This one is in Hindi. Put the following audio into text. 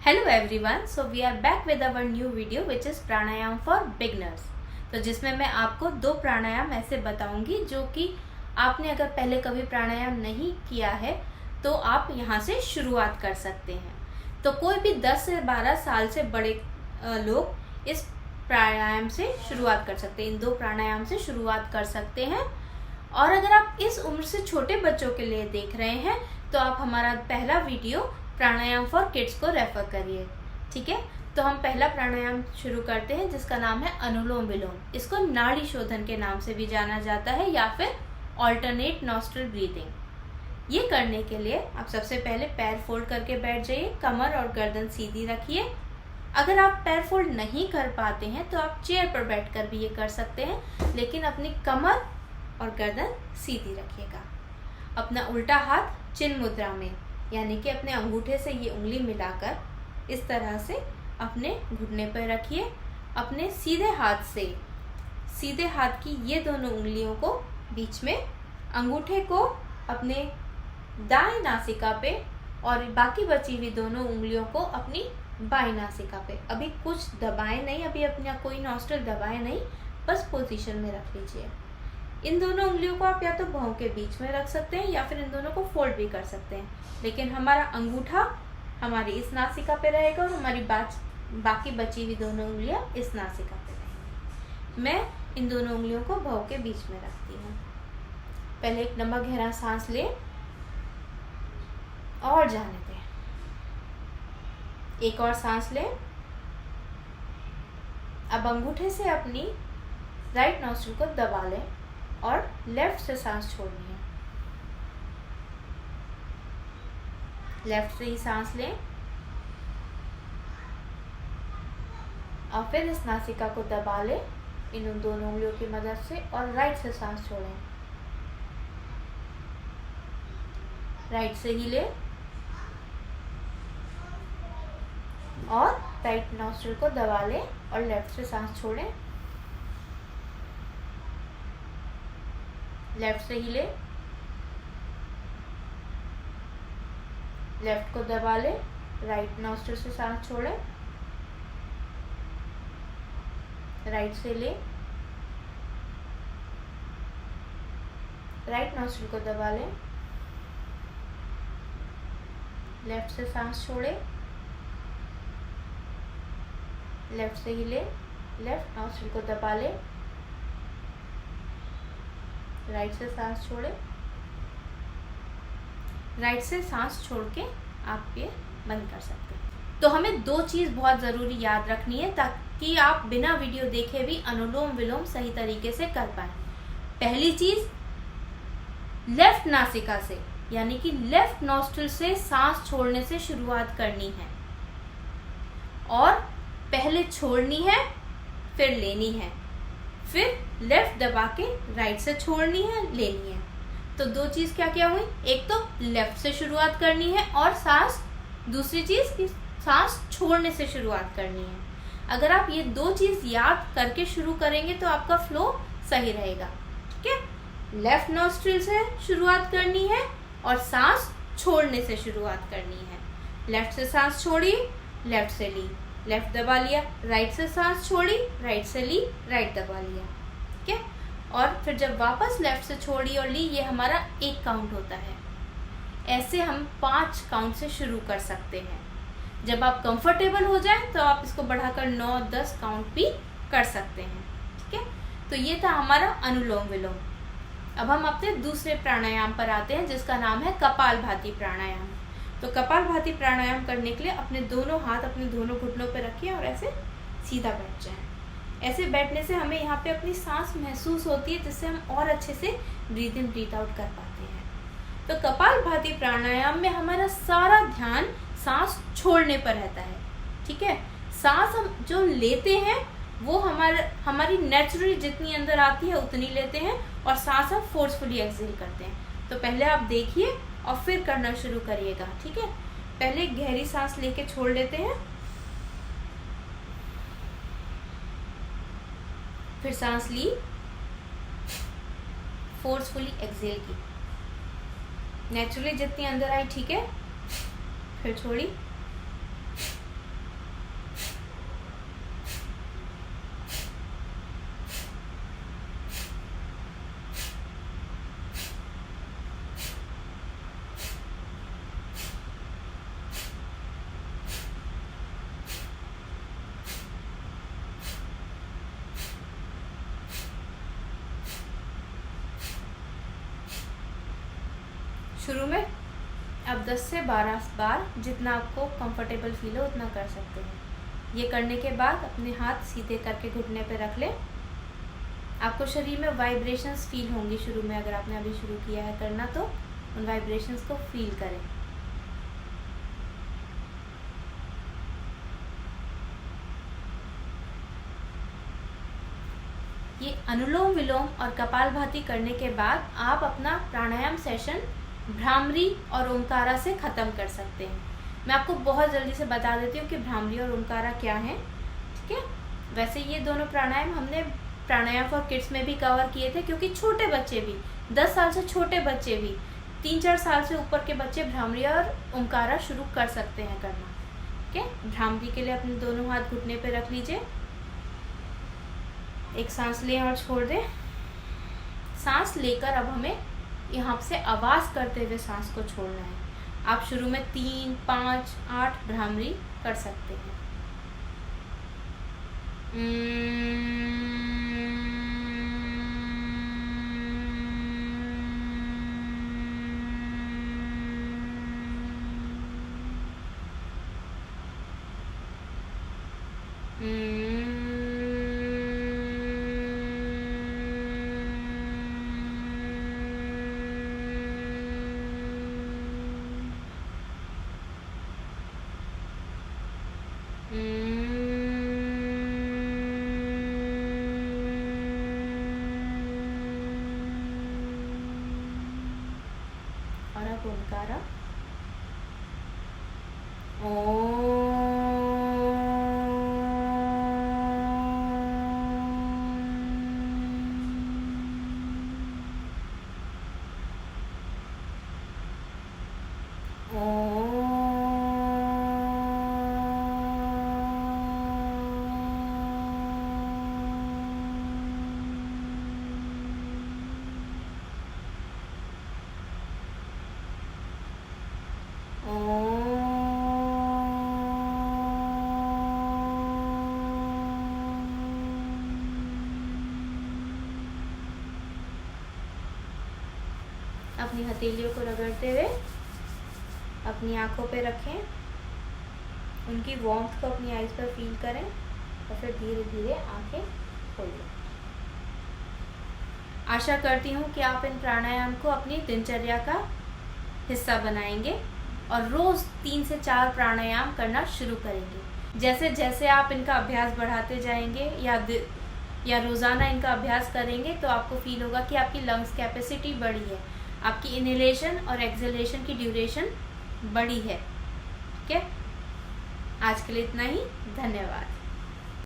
Hello everyone, so we are back with our new video which is pranayama for beginners. तो जिसमें मैं आपको 2 प्राणायाम ऐसे बताऊंगी जो कि आपने अगर पहले कभी प्राणायाम नहीं किया है तो आप यहाँ से शुरुआत कर सकते हैं। तो कोई भी 10 से 12 साल से बड़े लोग इस प्राणायाम से शुरुआत कर सकते हैं, इन 2 प्राणायाम से शुरुआत कर सकते हैं। और अगर आप इस उम्र से छोटे बच्चों के लिए देख रहे हैं तो आप हमारा पहला वीडियो प्राणायाम फॉर किड्स को रेफर करिए। ठीक है, तो हम पहला प्राणायाम शुरू करते हैं जिसका नाम है अनुलोम विलोम। इसको नाड़ी शोधन के नाम से भी जाना जाता है या फिर ऑल्टरनेट नॉस्ट्रल ब्रीथिंग। ये करने के लिए आप सबसे पहले पैर फोल्ड करके बैठ जाइए, कमर और गर्दन सीधी रखिए। अगर आप पैर फोल्ड नहीं कर पाते हैं तो आप चेयर पर बैठकर भी ये कर सकते हैं, लेकिन अपनी कमर और गर्दन सीधी रखिएगा। अपना उल्टा हाथ चिन्ह मुद्रा में, यानी कि अपने अंगूठे से ये उंगली मिलाकर इस तरह से अपने घुटने पर रखिए। अपने सीधे हाथ की ये दोनों उंगलियों को बीच में, अंगूठे को अपने दाएं नासिका पे और बाकी बची हुई दोनों उंगलियों को अपनी बाएं नासिका पे। अभी कुछ दबाएं नहीं, अभी अपना कोई नॉस्ट्रल दबाएं नहीं, बस पोजीशन में रख लीजिए। इन दोनों उंगलियों को आप या तो भौं के बीच में रख सकते हैं या फिर इन दोनों को फोल्ड भी कर सकते हैं, लेकिन हमारा अंगूठा हमारी इस नासिका पे रहेगा और हमारी बाकी बची हुई दोनों उंगलियां इस नासिका पे रहेंगी। मैं इन दोनों उंगलियों को भौं के बीच में रखती हूँ। पहले एक लंबा गहरा सांस लें और जाने दें। एक और सांस लें। अब अंगूठे से अपनी राइट नॉस्ट्रिल को दबा लें और लेफ्ट से सांस छोड़नी है। लेफ्ट से ही सांस लें और फिर इस नासिका को दबा लें इन दोनों उंगलियों की मदद से और राइट से सांस छोड़ें। राइट से ही लें और राइट नॉस्ट्रिल को दबा लें और लेफ्ट से सांस छोड़ें। लेफ्ट से ही ले, लेफ्ट को दबा ले, राइट नॉस्ट्रिल से सांस छोड़े। राइट से ले, राइट नॉस्ट्रिल को दबा ले, लेफ्ट से सांस छोड़े। लेफ्ट से ही ले, लेफ्ट नॉस्ट्रिल को दबा ले, राइट से सांस छोड़े। राइट से सांस छोड़ के आप ये बंद कर सकते हैं। तो हमें 2 चीज़ बहुत ज़रूरी याद रखनी है ताकि आप बिना वीडियो देखे भी अनुलोम विलोम सही तरीके से कर पाए। पहली चीज़, लेफ्ट नासिका से यानी कि लेफ्ट नॉस्ट्रिल से सांस छोड़ने से शुरुआत करनी है और पहले छोड़नी है फिर लेनी है, फिर लेफ्ट दबा के राइट से छोड़नी है, लेनी है। तो 2 चीज़ क्या क्या हुई, एक तो लेफ्ट से शुरुआत करनी है और दूसरी चीज़ की सांस छोड़ने से शुरुआत करनी है। अगर आप ये 2 चीज़ याद करके शुरू करेंगे तो आपका फ्लो सही रहेगा। ठीक है, लेफ्ट नॉस्ट्रिल से शुरुआत करनी है और सांस छोड़ने से शुरुआत करनी है। लेफ्ट से सांस छोड़ी, लेफ्ट से ली, लेफ्ट दबा लिया, राइट से सांस छोड़ी, राइट से ली, राइट दबा लिया। ठीक है, और फिर जब वापस लेफ्ट से छोड़ी और ली, ये हमारा 1 काउंट होता है। ऐसे हम 5 काउंट से शुरू कर सकते हैं। जब आप कंफर्टेबल हो जाए तो आप इसको बढ़ाकर 9-10 काउंट भी कर सकते हैं। ठीक है, तो ये था हमारा अनुलोम विलोम। अब हम अपने दूसरे प्राणायाम पर आते हैं जिसका नाम है कपालभाति प्राणायाम। तो कपालभाति प्राणायाम करने के लिए अपने दोनों हाथ अपने दोनों घुटनों पर रखिए और ऐसे सीधा बैठ जाएं। ऐसे बैठने से हमें यहाँ पे अपनी सांस महसूस होती है, जिससे हम और अच्छे से ब्रीथ इन ब्रीथ आउट कर पाते हैं। तो कपालभाति प्राणायाम में हमारा सारा ध्यान सांस छोड़ने पर रहता है। ठीक है, सांस हम जो लेते हैं वो हमारी नेचुरली जितनी अंदर आती है उतनी लेते हैं और सांस हम फोर्सफुली एक्सहेल करते हैं। तो पहले आप देखिए और फिर करना शुरू करिएगा। ठीक है, पहले गहरी सांस लेके छोड़ लेते हैं, फिर सांस ली, फोर्सफुली एक्सहेल की, नेचुरली जितनी अंदर आई, ठीक है, फिर छोड़ी, शुरू में आप 10 से 12 बार जितना आपको कंफर्टेबल फील हो उतना कर सकते हैं। ये करने के बाद अपने हाथ सीधे करके घुटने पे रख लें। आपको शरीर में वाइब्रेशंस फील होंगी शुरू में, अगर आपने अभी शुरू किया है करना तो उन वाइब्रेशंस को फील करें। ये अनुलोम विलोम और कपालभाति करने के बाद आप अपना प्राणायाम सेशन भ्रामरी और ओमकारा से ख़त्म कर सकते हैं। मैं आपको बहुत जल्दी से बता देती हूँ कि भ्रामरी और ओमकारा क्या है, ठीक है। वैसे ये दोनों प्राणायाम हमने प्राणायाम फॉर किड्स में भी कवर किए थे, क्योंकि छोटे बच्चे भी, 10 साल से छोटे बच्चे भी, 3-4 साल से ऊपर के बच्चे भ्रामरी और ओमकारा शुरू कर सकते हैं करना, ठीक है। भ्रामरी के लिए अपने दोनों हाथ घुटने पे रख लीजिए, एक सांस लें और छोड़ दें। सांस लेकर अब हमें यहाँ से आवाज़ करते हुए सांस को छोड़ना है। आप शुरू में 3, 5, 8 भ्रामरी कर सकते हैं। और अब ओमकारा अपनी हथेलियों को रगड़ते हुए अपनी आँखों पे रखें, उनकी वार्मथ को अपनी आईज पर फील करें और फिर धीरे धीरे आंखें खोलें। आशा करती हूँ कि आप इन प्राणायाम को अपनी दिनचर्या का हिस्सा बनाएंगे और रोज़ 3 से 4 प्राणायाम करना शुरू करेंगे। जैसे जैसे आप इनका अभ्यास बढ़ाते जाएंगे या रोज़ाना इनका अभ्यास करेंगे तो आपको फील होगा कि आपकी लंग्स कैपेसिटी बढ़ी है, आपकी इनहेलेशन और एक्सहेलेशन की ड्यूरेशन बढ़ी है, ठीक है। आज के लिए इतना ही, धन्यवाद।